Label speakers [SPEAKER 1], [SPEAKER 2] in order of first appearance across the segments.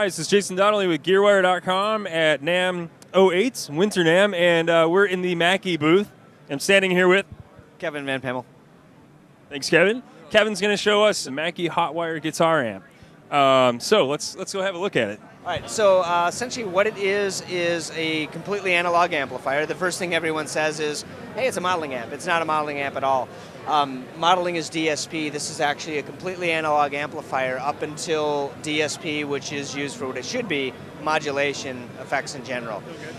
[SPEAKER 1] This is Jason Donnelly with GearWire.com at NAMM 08, Winter NAMM, and we're in the Mackie booth. I'm standing here with
[SPEAKER 2] Kevin Van Pimmel.
[SPEAKER 1] Thanks, Kevin. Kevin's going to show us the Mackie Hotwire guitar amp. So let's go have a look at it.
[SPEAKER 2] All right, so essentially what it is a completely analog amplifier. The first thing everyone says is, hey, it's a modeling amp. It's not a modeling amp at all. Modeling is DSP. This is actually a completely analog amplifier up until DSP, which is used for what it should be, modulation effects in general. Okay.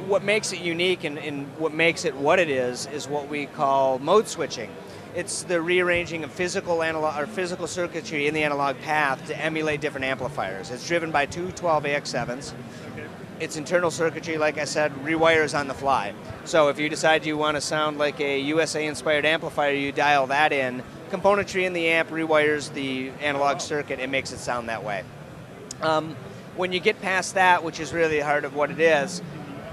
[SPEAKER 2] What makes it unique and what makes it what it is what we call mode switching. It's the rearranging of physical analog or physical circuitry in the analog path to emulate different amplifiers. It's driven by two 12AX7s. Okay. Its internal circuitry, like I said, rewires on the fly. So if you decide you want to sound like a USA-inspired amplifier, you dial that in. Componentry in the amp rewires the analog circuit and makes it sound that way. When you get past that, which is really the heart of what it is,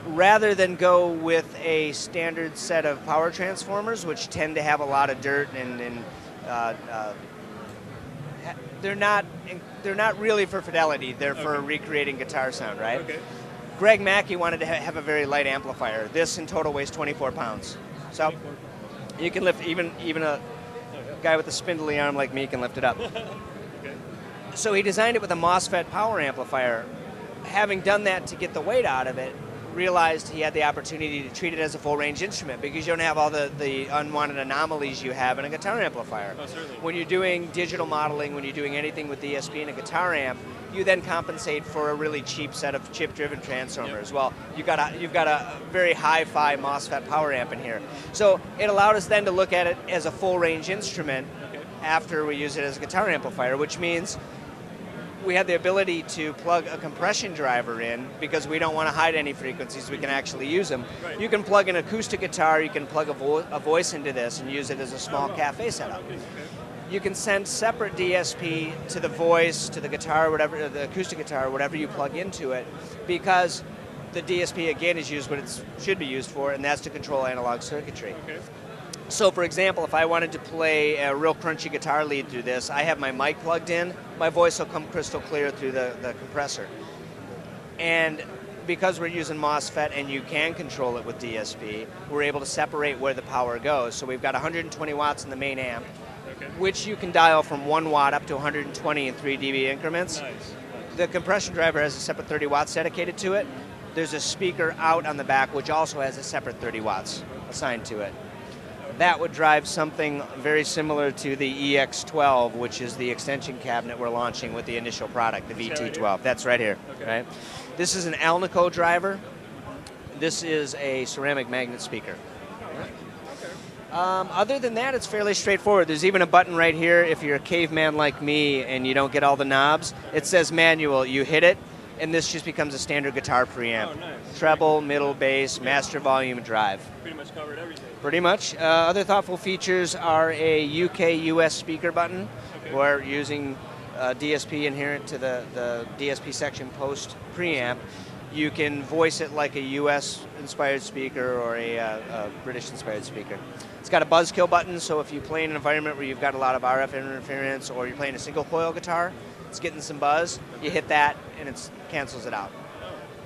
[SPEAKER 2] rather than go with a standard set of power transformers, which tend to have a lot of dirt and they're not really for fidelity. They're for recreating guitar sound, right? Okay. Greg Mackie wanted to have a very light amplifier. This in total weighs 24 pounds. So you can lift, even a guy with a spindly arm like me can lift it up. Okay. So he designed it with a MOSFET power amplifier. Having done that to get the weight out of it, realized he had the opportunity to treat it as a full range instrument because you don't have all the unwanted anomalies you have in a guitar amplifier. Oh, certainly. When you're doing digital modeling, when you're doing anything with DSP and a guitar amp, you then compensate for a really cheap set of chip-driven transformers. Yep. Well, you've got a very hi-fi MOSFET power amp in here. So it allowed us then to look at it as a full range instrument. Okay. After we use it as a guitar amplifier, which means we had the ability to plug a compression driver in because we don't want to hide any frequencies. We can actually use them. Right. You can plug an acoustic guitar, you can plug a voice into this and use it as a small cafe setup. Okay. You can send separate DSP to the voice, to the guitar, whatever, the acoustic guitar, whatever you plug into it, because the DSP again is used what it should be used for, and that's to control analog circuitry. Okay. So for example, if I wanted to play a real crunchy guitar lead through this, I have my mic plugged in, my voice will come crystal clear through the compressor. And because we're using MOSFET and you can control it with DSP, we're able to separate where the power goes. So we've got 120 watts in the main amp, okay, which you can dial from 1 watt up to 120 in 3 dB increments. Nice. The compression driver has a separate 30 watts dedicated to it. There's a speaker out on the back which also has a separate 30 watts assigned to it. That would drive something very similar to the EX12, which is the extension cabinet we're launching with the initial product, the VT12. That's right here. Okay. Right? This is an Alnico driver. This is a ceramic magnet speaker. Other than that, it's fairly straightforward. There's even a button right here. If you're a caveman like me and you don't get all the knobs, it says manual. You hit it, and this just becomes a standard guitar preamp. Oh, nice. Treble, middle, bass, master, volume, drive. Pretty much covered everything. Pretty much. Other thoughtful features are a UK-US speaker button. Okay. We're using DSP inherent to the DSP section post preamp. You can voice it like a US-inspired speaker or a British-inspired speaker. It's got a buzzkill button, so if you play in an environment where you've got a lot of RF interference or you're playing a single coil guitar, it's getting some buzz, you hit that and it cancels it out.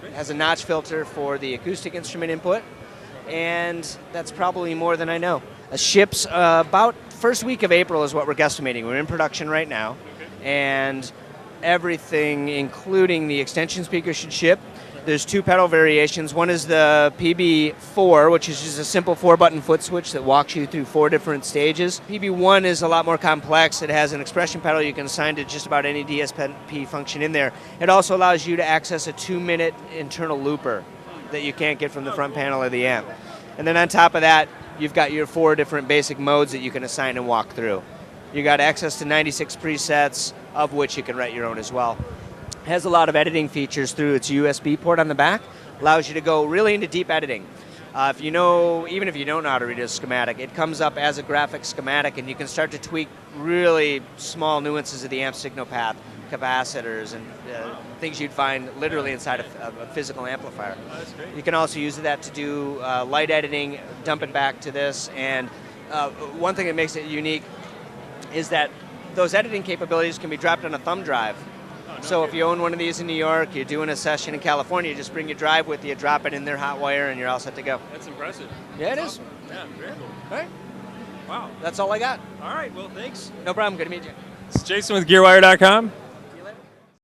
[SPEAKER 2] It has a notch filter for the acoustic instrument input, and that's probably more than I know. It ships about first week of April is what we're guesstimating. We're in production right now, and everything, including the extension speaker, should ship. There's 2 pedal variations. One is the PB4, which is just a simple 4-button foot switch that walks you through 4 different stages. PB1 is a lot more complex. It has an expression pedal you can assign to just about any DSP function in there. It also allows you to access a 2-minute internal looper that you can't get from the front panel of the amp. And then on top of that, you've got your 4 different basic modes that you can assign and walk through. You got access to 96 presets, of which you can write your own as well. Has a lot of editing features through its USB port on the back. Allows you to go really into deep editing. Even if you don't know how to read a schematic, it comes up as a graphic schematic, and you can start to tweak really small nuances of the amp signal path, capacitors, and things you'd find literally inside a physical amplifier. Oh, that's great. You can also use that to do light editing, dump it back to this, and one thing that makes it unique is that those editing capabilities can be dropped on a thumb drive.
[SPEAKER 1] no
[SPEAKER 2] So if
[SPEAKER 1] kidding.
[SPEAKER 2] you own one of these in New York, you're doing a session in California, you just bring your drive with you, drop it in their hot wire, and you're all set to go.
[SPEAKER 1] That's impressive.
[SPEAKER 2] Yeah, it
[SPEAKER 1] That's
[SPEAKER 2] is.
[SPEAKER 1] awesome. Yeah, very cool.
[SPEAKER 2] All right.
[SPEAKER 1] Wow.
[SPEAKER 2] That's all I got.
[SPEAKER 1] All right, well, thanks.
[SPEAKER 2] No problem. Good to meet you.
[SPEAKER 1] It's Jason with GearWire.com.